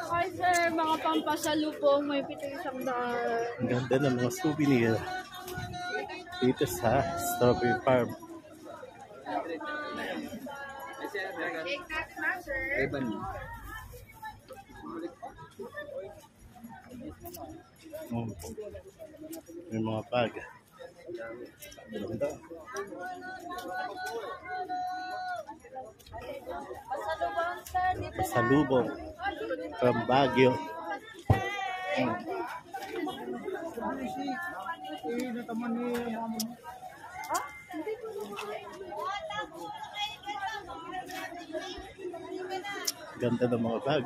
Hi sir, mga pampasalubong, may 700. Ang ganda ng mga souvenir dito sa Strawberry Farm. May mga bag. Ganda. Pasalubong from Baguio. Ganda ng mga bag.